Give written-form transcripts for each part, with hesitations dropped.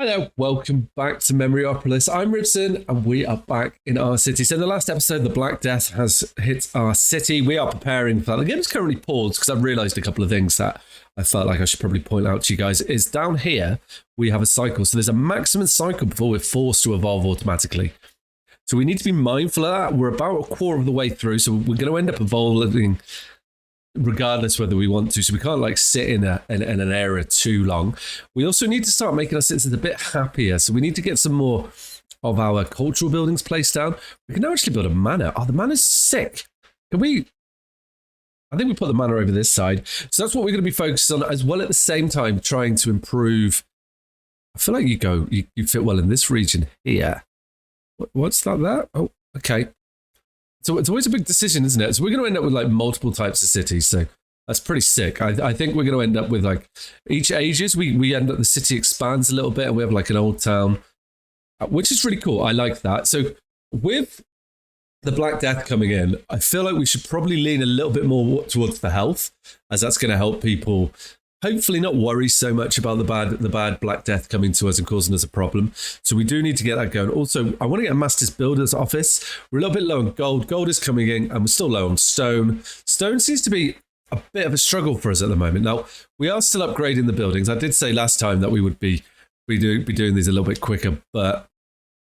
Hi there, welcome back to Memoriapolis. I'm Ribson, and we are back in our city. So, in the last episode, the Black Death has hit our city. We are preparing for that. The game is currently paused because I've realised a couple of things that I felt like I should probably point out to you guys. Is down here, we have a cycle. So, there's a maximum cycle before we're forced to evolve automatically. So, we need to be mindful of that. We're about a quarter of the way through, so we're going to end up evolving regardless whether we want to. So we can't like sit in an area too long. We also need to start making our citizens a bit happier. So we need to get some more of our cultural buildings placed down. We can now actually build a manor. Oh, the manor's sick. Can we? I think we put the manor over this side. So that's what we're going to be focused on, as well at the same time trying to improve. I feel like you fit well in this region here. What's that there? Oh, okay. So it's always a big decision, isn't it? So we're going to end up with like multiple types of cities. So that's pretty sick. I think we're going to end up with like each ages. We end up, the city expands a little bit and we have like an old town, which is really cool. I like that. So with the Black Death coming in, I feel like we should probably lean a little bit more towards the health, as that's going to help people hopefully not worry so much about the bad Black Death coming to us and causing us a problem. So we do need to get that going. Also, I want to get a Master's Builder's office. We're a little bit low on gold. Gold is coming in, and we're still low on stone. Stone seems to be a bit of a struggle for us at the moment. Now, we are still upgrading the buildings. I did say last time that we would be doing these a little bit quicker, but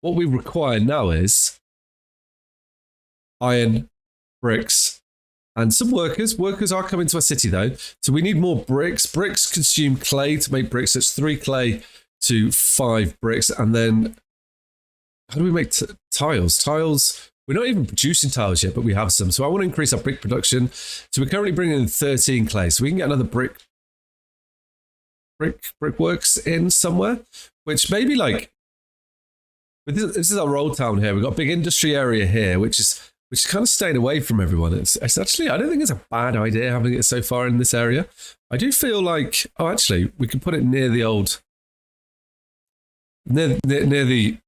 what we require now is iron, bricks, and some workers. Workers are coming to our city, though. So we need more bricks. Bricks consume clay to make bricks. It's 3 clay to 5 bricks. And then how do we make tiles? Tiles, we're not even producing tiles yet, but we have some. So I want to increase our brick production. So we're currently bringing in 13 clay. So we can get another brickworks in somewhere, which maybe like, this is our old town here. We've got a big industry area here, which is kind of staying away from everyone. It's actually, I don't think it's a bad idea having it so far in this area. I do feel like, actually, we could put it near the old, near the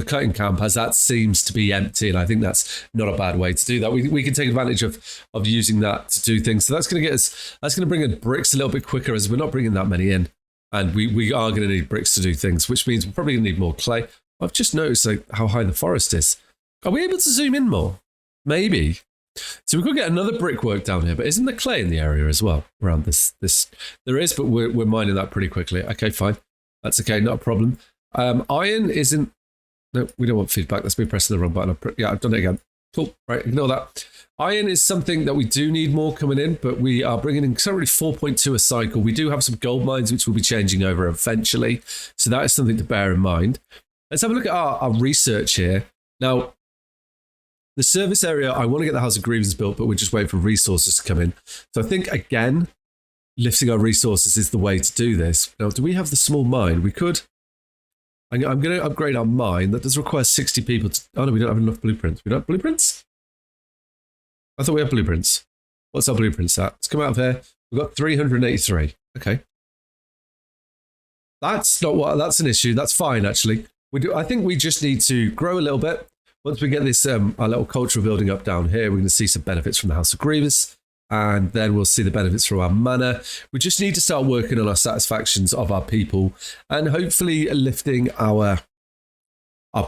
cutting camp, as that seems to be empty, and I think that's not a bad way to do that. We can take advantage of using that to do things. So that's going to bring in bricks a little bit quicker, as we're not bringing that many in. And we are going to need bricks to do things, which means we're probably going to need more clay. I've just noticed like how high the forest is. Are we able to zoom in more? Maybe. So we could get another brickwork down here, but isn't there clay in the area as well around this? There is, but we're mining that pretty quickly. Okay, fine. That's okay, not a problem. Iron isn't. No, we don't want feedback. That's me pressing the wrong button. I've done it again. Cool. Right, ignore that. Iron is something that we do need more coming in, but we are bringing in currently 4.2 a cycle. We do have some gold mines, which we'll be changing over eventually. So that is something to bear in mind. Let's have a look at our research here. Now, the service area, I want to get the House of Grievance built, but we're just waiting for resources to come in. So I think, again, lifting our resources is the way to do this. Now, do we have the small mine? We could. I'm going to upgrade our mine. That does require 60 people. Oh, no, we don't have enough blueprints. We don't have blueprints? I thought we had blueprints. What's our blueprints at? Let's come out of here. We've got 383. Okay. That's an issue. That's fine, actually. I think we just need to grow a little bit. Once we get this our little cultural building up down here, we're going to see some benefits from the House of Grievous, and then we'll see the benefits from our manor. We just need to start working on our satisfactions of our people, and hopefully lifting our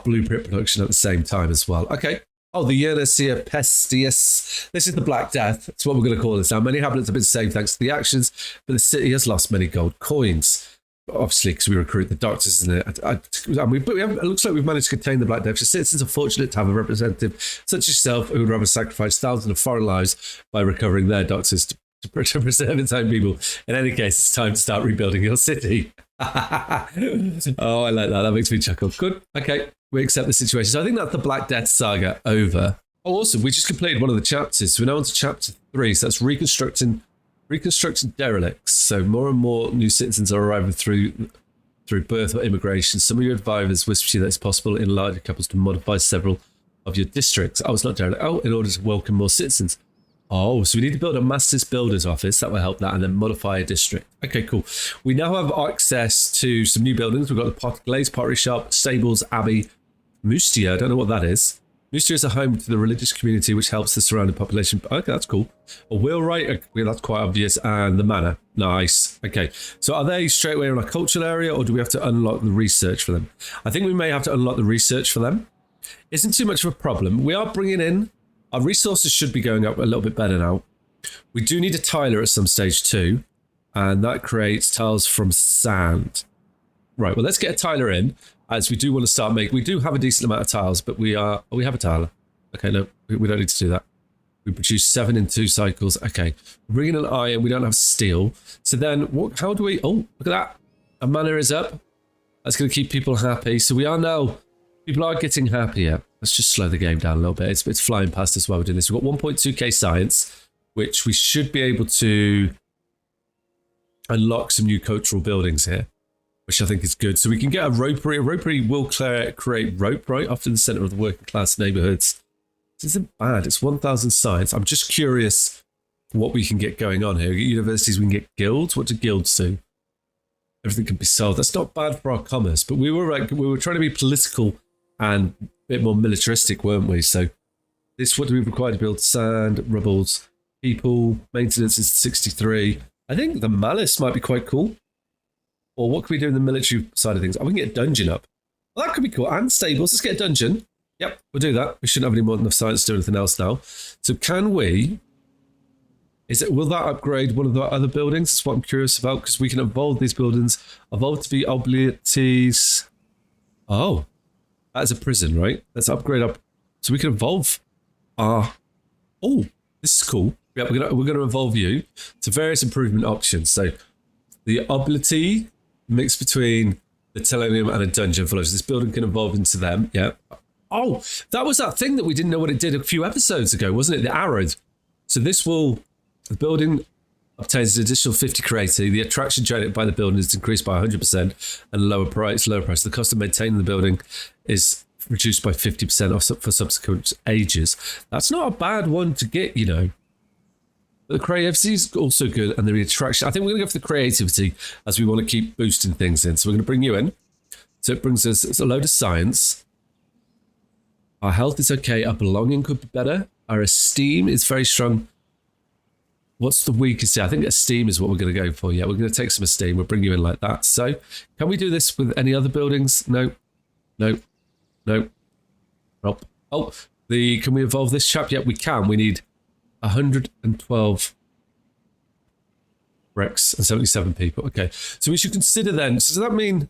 blueprint production at the same time as well. Okay. Oh, the Yernacia Pestius. This is the Black Death. That's what we're going to call this now. Many inhabitants have been saved thanks to the actions, but the city has lost many gold coins. Obviously, because we recruit the doctors, isn't it? It looks like we've managed to contain the Black Death. Citizens are fortunate to have a representative such as yourself who would rather sacrifice thousands of foreign lives by recovering their doctors to preserve its own people. In any case, it's time to start rebuilding your city. Oh, I like that. That makes me chuckle. Good. Okay, we accept the situation. So I think that's the Black Death saga over. Oh, awesome. We just completed one of the chapters. So we're now on to chapter 3. So that's reconstructing derelicts. So more and more new citizens are arriving through birth or immigration. Some of your advisors whisper to you that it's possible in larger couples to modify several of your districts. Oh, it's not derelict. Oh, in order to welcome more citizens. Oh, so we need to build a Master's Builder's office. That will help that, and then modify a district. Okay, cool. We now have access to some new buildings. We've got the Glaze Pottery Shop, Stables, Abbey, Mustia. I don't know what that is. Mystery is a home to the religious community, which helps the surrounding population. Okay, that's cool. A wheelwright, okay, that's quite obvious. And the manor, nice. Okay, so are they straight away in a cultural area, or do we have to unlock the research for them? I think we may have to unlock the research for them. Isn't too much of a problem. We are bringing in, our resources should be going up a little bit better now. We do need a tiler at some stage too, and that creates tiles from sand. Right, well, let's get a tiler in, as we do want to start making, we do have a decent amount of tiles, but we have a tiler. Okay, no, we don't need to do that. We produce 7 in 2 cycles. Okay, we're bringing in iron, we don't have steel. So then, how do we, oh, look at that. Our mana is up. That's going to keep people happy. So we are now, people are getting happier. Let's just slow the game down a little bit. It's flying past us while we're doing this. We've got 1.2k science, which we should be able to unlock some new cultural buildings here, which I think is good. So we can get a ropery. A ropery will create rope right after the center of the working class neighborhoods. This isn't bad. It's 1,000 science. I'm just curious what we can get going on here. At universities, we can get guilds. What do guilds do? Everything can be sold. That's not bad for our commerce, but we were trying to be political and a bit more militaristic, weren't we? So this, what do we require to build? Sand, rubbles, people, maintenance is 63. I think the malice might be quite cool. Or what can we do in the military side of things? Oh, we can get a dungeon up. Well, that could be cool. And stables. Let's get a dungeon. Yep, we'll do that. We shouldn't have any more than enough science to do anything else now. So can we... will that upgrade one of the other buildings? That's what I'm curious about, because we can evolve these buildings. Evolve to be abilities. Oh, that is a prison, right? Let's upgrade up. So we can evolve our... Oh, this is cool. Yeah, we're gonna evolve you to various improvement options. So the ability mix between the Telenium and a dungeon follows. This building can evolve into them. Yeah. Oh, that was that thing that we didn't know what it did a few episodes ago, wasn't it? The arrows. So this will, the building obtains an additional 50 creativity. The attraction generated by the building is increased by 100% and lower price. The cost of maintaining the building is reduced by 50% for subsequent ages. That's not a bad one to get, you know. The creativity is also good, and the attraction. I think we're going to go for the creativity as we want to keep boosting things in. So we're going to bring you in. So it brings us a load of science. Our health is okay. Our belonging could be better. Our esteem is very strong. What's the weakest? I think esteem is what we're going to go for. Yeah, we're going to take some esteem. We'll bring you in like that. So can we do this with any other buildings? No. No. No. Nope. Oh, can we evolve this chap? Yeah, we can. We need 112 Rex and 77 people. Okay, so we should consider then. So does that mean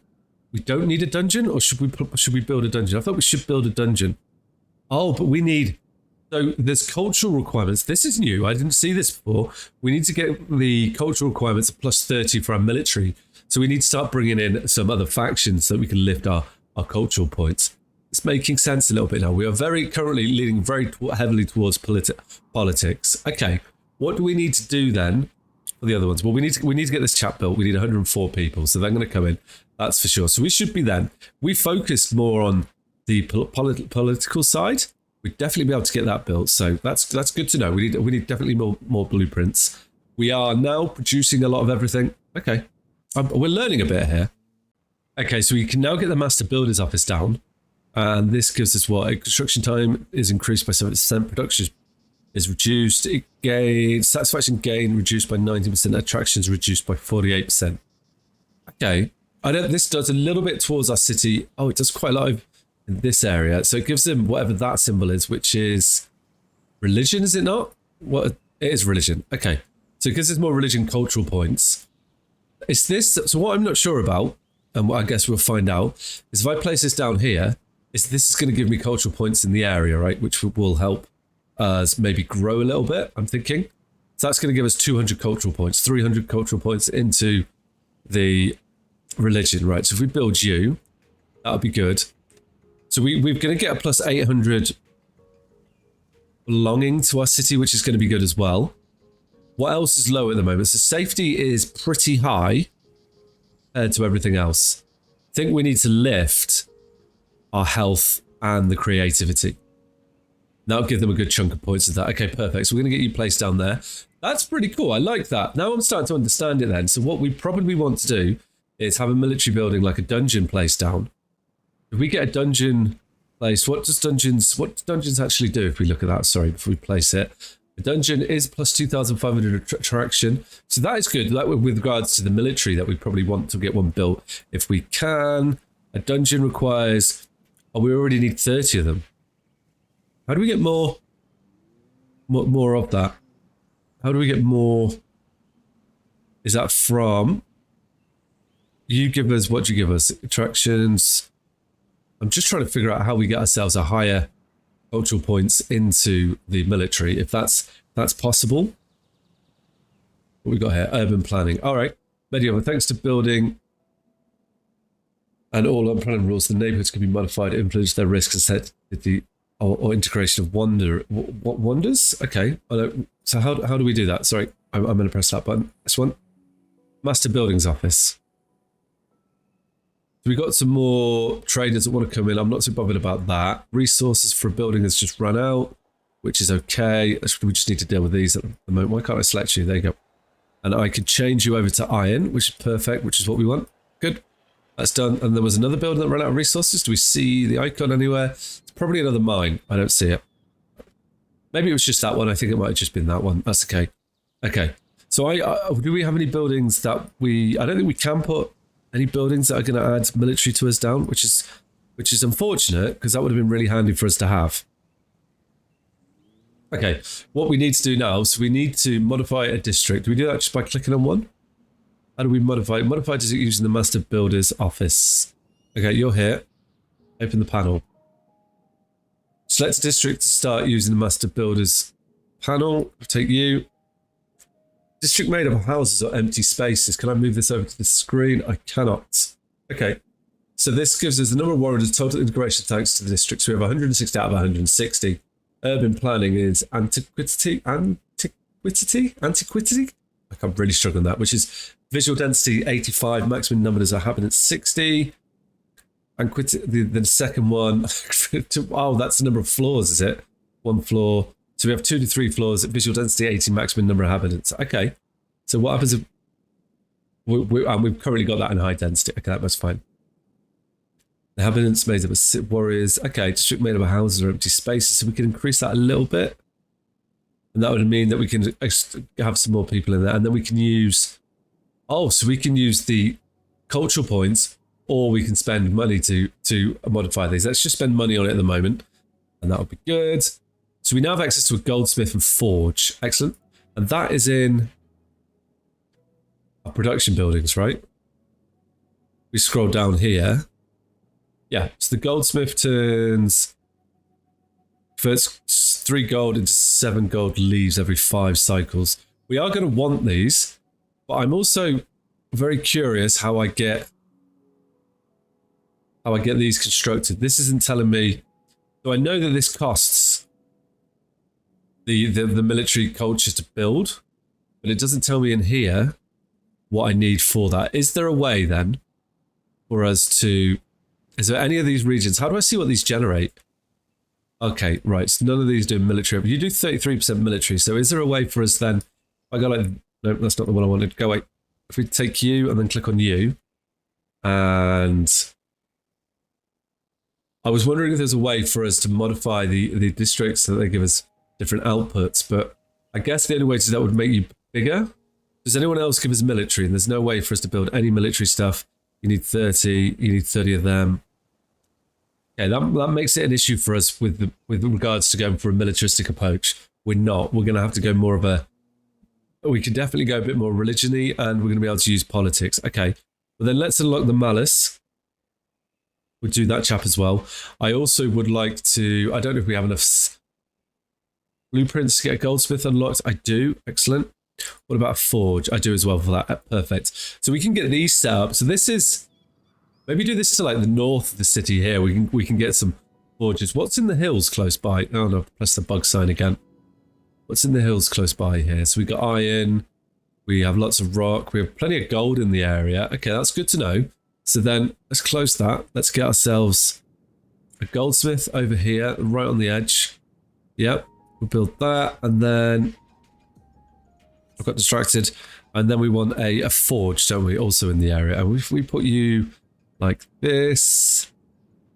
we don't need a dungeon, or should we build a dungeon? I thought we should build a dungeon. Oh, but we need. So there's cultural requirements. This is new. I didn't see this before. We need to get the cultural requirements of plus 30 for our military. So we need to start bringing in some other factions so that we can lift our cultural points. It's making sense a little bit now. We are currently leaning very heavily towards politics. Okay, what do we need to do then for the other ones? Well, we need to get this chap built. We need 104 people, so they're going to come in. That's for sure. So we should be then. We focused more on the political side. We'd definitely be able to get that built. So that's good to know. We need definitely more blueprints. We are now producing a lot of everything. Okay, we're learning a bit here. Okay, so we can now get the master builder's office down. And this gives us what? Construction time is increased by 70%. Production is reduced. Satisfaction gain reduced by 90%. Attractions reduced by 48%. Okay. This does a little bit towards our city. Oh, it does quite a lot in this area. So it gives them whatever that symbol is, which is religion, is it not? What? It is religion. Okay. So it gives us more religion cultural points. Is this, so what I'm not sure about, and what I guess we'll find out, is if I place this down here, this is going to give me cultural points in the area, right? Which will help us maybe grow a little bit, I'm thinking. So that's going to give us 200 cultural points, 300 cultural points into the religion, right? So if we build you, that'll be good. So we're going to get a plus 800 belonging to our city, which is going to be good as well. What else is low at the moment? So safety is pretty high compared to everything else. I think we need to lift our health and the creativity. That'll give them a good chunk of points of that. Okay, perfect. So we're going to get you placed down there. That's pretty cool. I like that. Now I'm starting to understand it then. So what we probably want to do is have a military building like a dungeon placed down. If we get a dungeon place. What do dungeons actually do if we look at that? Sorry, before we place it. The dungeon is plus 2,500 attraction. So that is good. That with regards to the military, that we probably want to get one built if we can. A dungeon requires... Oh, we already need 30 of them. How do we get more of that? How do we get more? Is that from? You give us, what do you give us? Attractions. I'm just trying to figure out how we get ourselves a higher cultural points into the military, if that's possible. What we got here? Urban planning. All right. Medieval. Thanks to building and all urban planning rules, the neighborhoods can be modified, influence their risks, and set the or integration of wonders. Okay. So how do we do that? Sorry, I'm going to press that button. This one. Master Buildings Office. So we got some more traders that want to come in. I'm not too bothered about that. Resources for a building has just run out, which is okay. We just need to deal with these at the moment. Why can't I select you? There you go. And I could change you over to iron, which is perfect, which is what we want. Good. That's done. And there was another building that ran out of resources. Do we see the icon anywhere? It's probably another mine. I don't see it. Maybe it was just that one. I think it might have just been that one. That's okay. Okay. So do we have any buildings that I don't think we can put any buildings that are going to add military to us down, which is unfortunate because that would have been really handy for us to have. Okay, what we need to do now, so we need to modify a district. Do we do that just by clicking on one? How do we modify it? Modify district using the Master Builder's Office. Okay, you're here. Open the panel. Select a district to start using the Master Builder's panel. I'll take you. District made of houses or empty spaces. Can I move this over to the screen? I cannot. Okay. So this gives us the number of warriors, total integration thanks to the district. So we have 160 out of 160. Urban planning is antiquity. I'm really struggling with that, which is visual density 85, maximum numbers of inhabitants 60. And the second one, oh, that's the number of floors, is it? One floor. So we have 2 to 3 floors, visual density 80, maximum number of inhabitants. Okay. So what happens if we've currently got that in high density? Okay, that was fine. The inhabitants made up of warriors. Okay, district made up of houses or empty spaces. So we can increase that a little bit. And that would mean that we can have some more people in there. And then we can use, so we can use the cultural points, or we can spend money to modify these. Let's just spend money on it at the moment. And that would be good. So we now have access to a goldsmith and forge. Excellent. And that is in our production buildings, right? We scroll down here. Yeah, so the goldsmith turns first 3 gold into 7 gold leaves every 5 cycles. We are going to want these, but I'm also very curious how I get these constructed. This isn't telling me. So I know that this costs the military culture to build, but it doesn't tell me in here what I need for that. Is there a way then for us to, is there any of these regions? How do I see what these generate? Okay, right, so none of these do military. You do 33% military, so is there a way for us then, I go like, no, that's not the one I wanted. Go wait, if we take you and then click on you, and I was wondering if there's a way for us to modify the districts so that they give us different outputs, but I guess the only way to do that would make you bigger. Does anyone else give us military? And there's no way for us to build any military stuff. You need 30. You need 30 of them. Okay, that makes it an issue for us with regards to going for a militaristic approach. We're not. We're going to have to go more of a. We can definitely go a bit more religion-y, and we're going to be able to use politics. Okay, well then let's unlock the malice. We'll do that chap as well. I also would like to. I don't know if we have enough blueprints to get a goldsmith unlocked. I do. Excellent. What about a forge? I do as well for that. Perfect. So we can get these set up. So this is, maybe do this to like the north of the city here. We can get some forges. What's in the hills close by? Oh no, press the bug sign again. What's in the hills close by here? So we got iron. We have lots of rock. We have plenty of gold in the area. Okay, that's good to know. So then let's close that. Let's get ourselves a goldsmith over here, right on the edge. Yep, we'll build that, and then I got distracted, and then we want a forge, don't we, also in the area. And if we put you like this,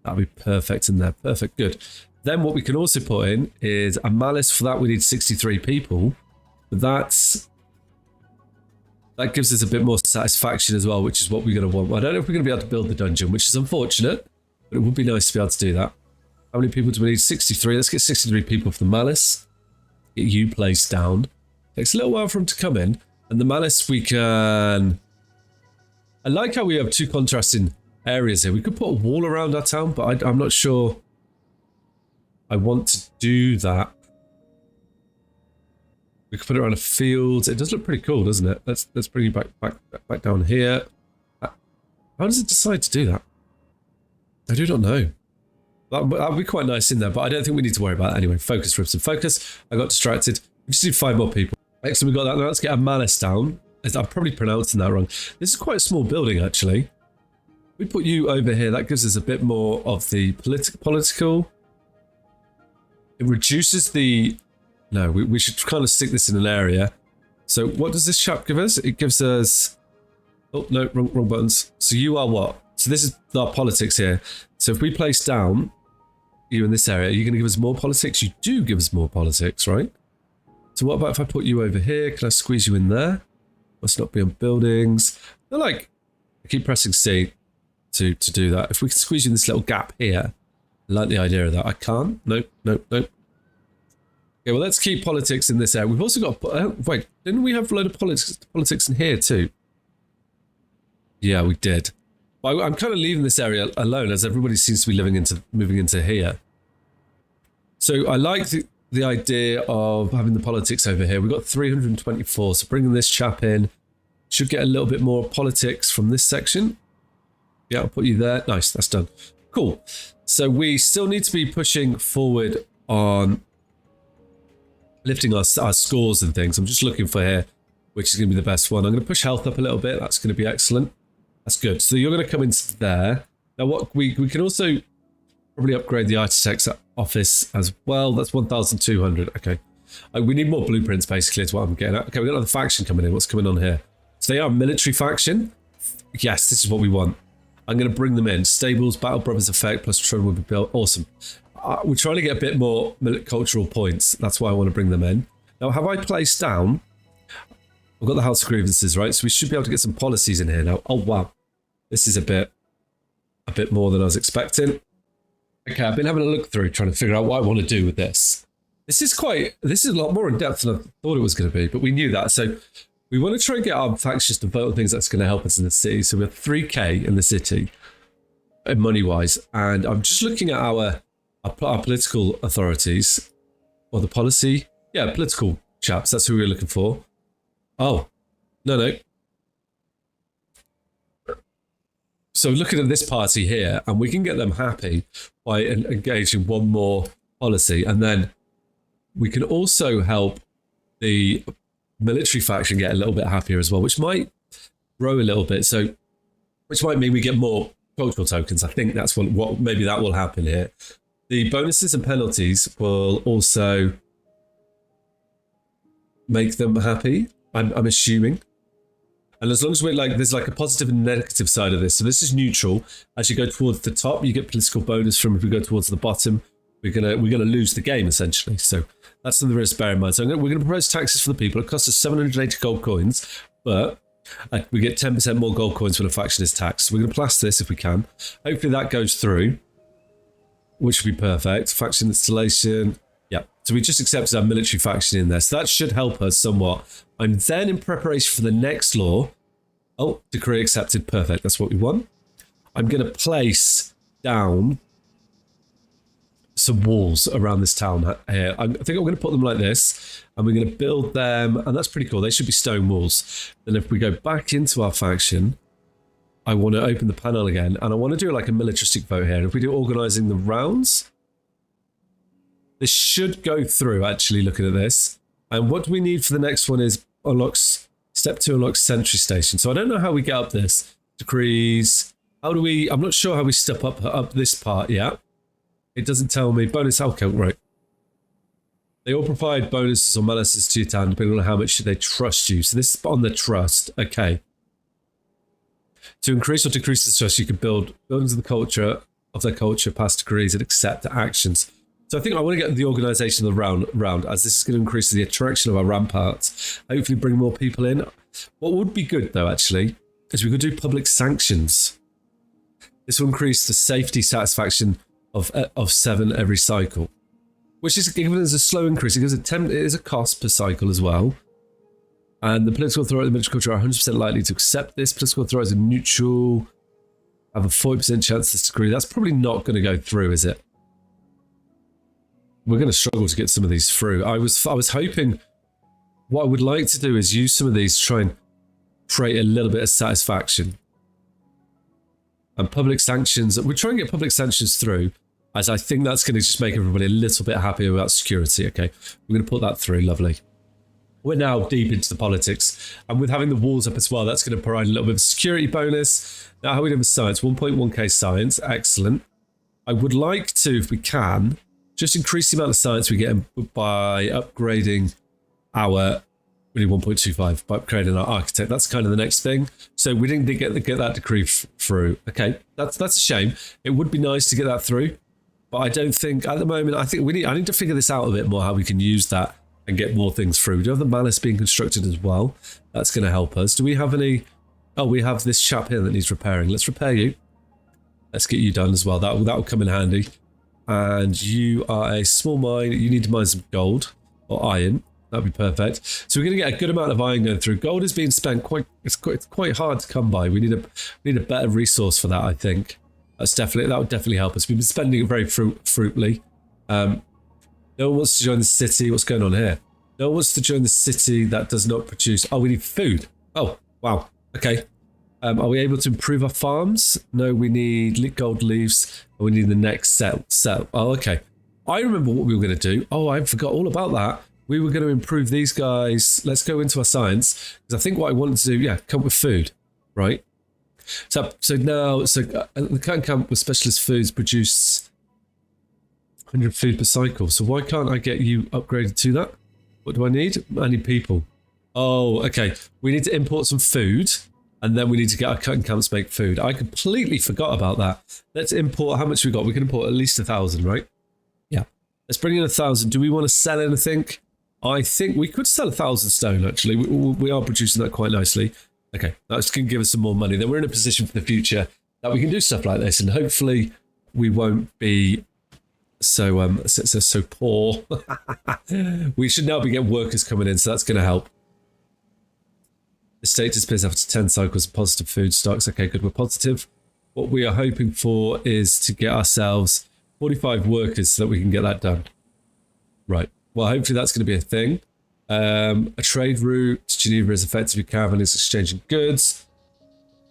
That'll be perfect in there. Perfect, good. Then what we can also put in is a malice. For that, we need 63 people. But that gives us a bit more satisfaction as well, which is what we're going to want. I don't know if we're going to be able to build the dungeon, which is unfortunate, but it would be nice to be able to do that. How many people do we need? 63. Let's get 63 people for the malice. Get you placed down. Takes a little while for them to come in. And the malice we can... I like how we have two contrasting areas here. We could put a wall around our town, but I'm not sure I want to do that. We could put it around a field. It does look pretty cool, doesn't it? Let's bring you back down here. How does it decide to do that? I do not know. That would be quite nice in there, but I don't think we need to worry about it anyway. Focus, Ribson, focus. I got distracted. We just need 5 more people. Excellent, we got that. Now let's get a malice down. I'm probably pronouncing that wrong. This is quite a small building, actually. We put you over here. That gives us a bit more of the political. It reduces the... No, we should kind of stick this in an area. So what does this chap give us? It gives us... Oh, no, wrong buttons. So you are what? So this is our politics here. So if we place down you in this area, are you going to give us more politics? You do give us more politics, right? So what about if I put you over here? Can I squeeze you in there? Must not be on buildings. I keep pressing C to do that. If we can squeeze you in this little gap here, I like the idea of that. I can't. Nope. Okay, well, let's keep politics in this area. We've also got... wait, didn't we have a load of politics in here too? Yeah, we did. But I'm kind of leaving this area alone as everybody seems to be moving into here. So I like the idea of having the politics over here. We've got 324, so bringing this chap in should get a little bit more politics from this section. Yeah, I'll put you there. Nice, that's done. Cool. So we still need to be pushing forward on lifting our scores and things. I'm just looking for here, which is going to be the best one. I'm going to push health up a little bit. That's going to be excellent. That's good. So you're going to come into there. Now what we can also probably upgrade the architect's office as well. That's 1,200. Okay. We need more blueprints basically is what I'm getting at. Okay, we've got another faction coming in. What's coming on here? So they are a military faction. Yes, this is what we want. I'm going to bring them in. Stables, Battle Brothers effect, plus Tron will be built. Awesome. We're trying to get a bit more cultural points. That's why I want to bring them in. Now, have I placed down... I've got the House of Grievances, right? So we should be able to get some policies in here now. Oh, wow. This is a bit more than I was expecting. Okay, I've been having a look through, trying to figure out what I want to do with this. This is a lot more in depth than I thought it was going to be, but we knew that. So we want to try and get our factions to vote on things that's going to help us in the city. So we have 3k in the city, money-wise. And I'm just looking at our political authorities, or the policy. Yeah, political chaps. That's who we're looking for. Oh, no. So looking at this party here, and we can get them happy by engaging one more policy. And then we can also help the military faction get a little bit happier as well, which might grow a little bit. So, which might mean we get more cultural tokens. I think that's what maybe that will happen here. The bonuses and penalties will also make them happy, I'm assuming. And as long as there's a positive and negative side of this. So this is neutral. As you go towards the top, you get political bonus from. If we go towards the bottom, we're gonna lose the game essentially. So that's something to bear in mind. So we're gonna propose taxes for the people. It costs us 780 gold coins, but we get 10% more gold coins when a faction is taxed. So we're gonna plaster this if we can. Hopefully that goes through, which would be perfect. Faction installation. Yeah. So we just accepted our military faction in there. So that should help us somewhat. I'm then in preparation for the next law. Oh, decree accepted. Perfect. That's what we want. I'm going to place down some walls around this town here. I think I'm going to put them like this, and we're going to build them, and that's pretty cool. They should be stone walls. Then if we go back into our faction, I want to open the panel again, and I want to do like a militaristic vote here. And if we do organising the rounds, this should go through, actually, looking at this. And what we need for the next one is step 2 unlocks sentry station. So I don't know how we get up this. Decrees. I'm not sure how we step up this part yet. It doesn't tell me. Bonus outcome, right. They all provide bonuses or malices to your town depending on how much they trust you. So this is on the trust. Okay. To increase or decrease the trust, you can build buildings of the culture. of their culture, past degrees, and accept actions. So I think I want to get the organisation of the round, as this is going to increase the attraction of our ramparts, hopefully bring more people in. What would be good, though, actually, is we could do public sanctions. This will increase the safety satisfaction of 7 every cycle, which is given as a slow increase. It is a cost per cycle as well. And the political authority and the military culture are 100% likely to accept this. Political authorities are neutral, have a 40% chance to disagree. That's probably not going to go through, is it? We're going to struggle to get some of these through. I was hoping, what I would like to do is use some of these to try and create a little bit of satisfaction. And public sanctions, we're trying to get public sanctions through, as I think that's going to just make everybody a little bit happier about security. Okay, we're going to put that through. Lovely. We're now deep into the politics, and with having the walls up as well, that's going to provide a little bit of security bonus. Now, how are we doing with science? 1.1k science, excellent. I would like to, if we can, just increase the amount of science we get by upgrading our, really 1.25, by upgrading our architect. That's kind of the next thing. So we didn't get that decree through. Okay, that's a shame. It would be nice to get that through, but I don't think, at the moment, I need to figure this out a bit more, how we can use that and get more things through. We do have the malice being constructed as well. That's going to help us. Do we have any? Oh, we have this chap here that needs repairing. Let's repair you. Let's get you done as well. That will come in handy. And you are a small mine. You need to mine some gold or iron. That'd be perfect. So we're going to get a good amount of iron going through. Gold is being spent it's quite hard to come by. We need a better resource for that, I think. That would definitely help us. We've been spending it very fruitfully. No one wants to join the city. What's going on here? No one wants to join the city that does not produce. Oh, we need food. Oh, wow. Okay. Are we able to improve our farms? No, we need gold leaves. And we need the next set. Oh, okay. I remember what we were going to do. Oh, I forgot all about that. We were going to improve these guys. Let's go into our science. Because I think what I wanted to do, come up with food, right? So the cotton camp with specialist foods produce 100 food per cycle. So why can't I get you upgraded to that? What do I need? I need people. Oh, okay. We need to import some food, and then we need to get our cotton camps to make food. I completely forgot about that. Let's import, how much we got? We can import at least 1,000, right? Yeah. Let's bring in 1,000. Do we want to sell anything? I think we could sell 1,000 stone, actually. We are producing that quite nicely. Okay, that's going to give us some more money. Then we're in a position for the future that we can do stuff like this, and hopefully we won't be so poor. We should now be getting workers coming in, so that's going to help. The status appears after 10 cycles of positive food stocks. Okay, good, we're positive. What we are hoping for is to get ourselves 45 workers so that we can get that done. Right, well, hopefully that's going to be a thing. A trade route to Geneva is effective. Your caravan is exchanging goods.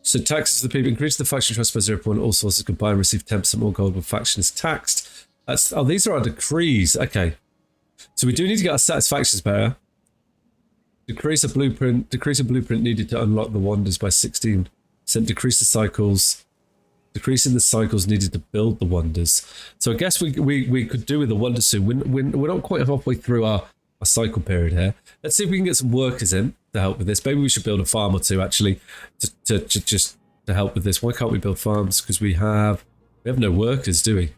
So taxes to the people increase the faction trust by 0.1. All sources combined receive 10% more gold when faction is taxed. These are our decrees. Okay. So we do need to get our satisfactions better. Decrease a blueprint needed to unlock the wonders by 16%. Decrease the cycles. Decreasing the cycles needed to build the wonders. So I guess we could do with the wonder soon. We're not quite halfway through our cycle period here. Let's see if we can get some workers in to help with this. Maybe we should build a farm or two actually to help with this. Why can't we build farms? Because we have no workers, do we?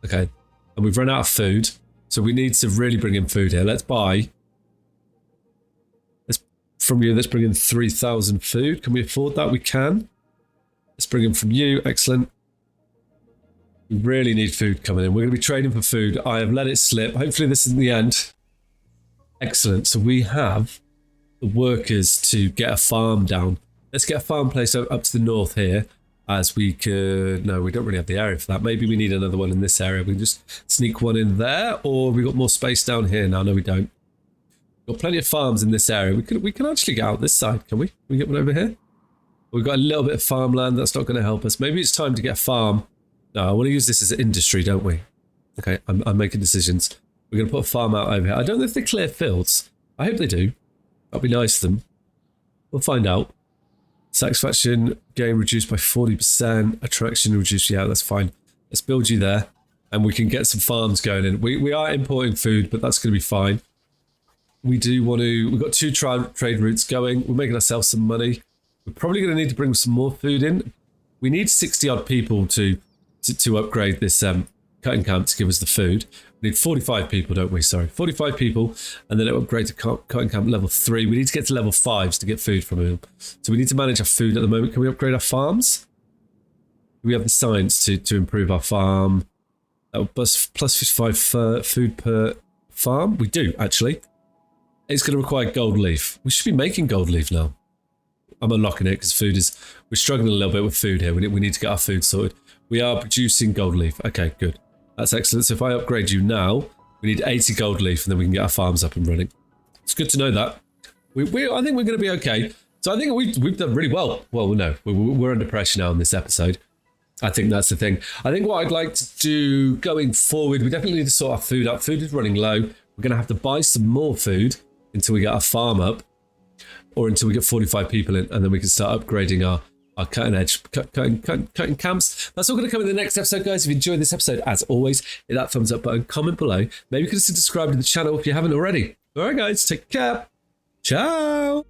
Okay, and we've run out of food, so we need to really bring in food here. Let's bring in 3,000 food. Can we afford that? We can. Let's bring in from you. Excellent. We really need food coming in. We're going to be trading for food. I have let it slip. Hopefully this isn't the end. Excellent. So we have the workers to get a farm down. Let's get a farm place up to the north here. As we could, no, we don't really have the area for that. Maybe we need another one in this area. We can just sneak one in there, or we got more space down here now. No, we don't. We've got plenty of farms in this area. We can actually get out this side, can we? Can we get one over here? We've got a little bit of farmland. That's not going to help us. Maybe it's time to get a farm. No, I want to use this as an industry, don't we? Okay, I'm making decisions. We're going to put a farm out over here. I don't know if they clear fields. I hope they do. That'd be nice of them. We'll find out. Satisfaction gain reduced by 40%. Attraction reduced. Yeah, that's fine. Let's build you there. And we can get some farms going in. We are importing food, but that's going to be fine. We do want to... We've got 2 trade routes going. We're making ourselves some money. We're probably going to need to bring some more food in. We need 60-odd people to to upgrade this cutting camp to give us the food. We need 45 people, don't we? Sorry, 45 people, and then it'll upgrade to cutting camp level 3. We need to get to level 5s to get food from him. So we need to manage our food at the moment. Can we upgrade our farms? Do we have the science to improve our farm? Plus 55 food per farm? We do, actually. It's going to require gold leaf. We should be making gold leaf now. I'm unlocking it because we're struggling a little bit with food here. We need to get our food sorted. We are producing gold leaf. Okay, good. That's excellent. So if I upgrade you now, we need 80 gold leaf and then we can get our farms up and running. It's good to know that. I think we're going to be okay. So I think we've done really well. Well, no, we're under pressure now in this episode. I think that's the thing. I think what I'd like to do going forward, we definitely need to sort our food out. Food is running low. We're going to have to buy some more food until we get our farm up, or until we get 45 people in, and then we can start upgrading our cutting camps. That's all going to come in the next episode, guys. If you enjoyed this episode, as always, hit that thumbs up button, comment below. Maybe you can subscribe to the channel if you haven't already. All right, guys, take care. Ciao.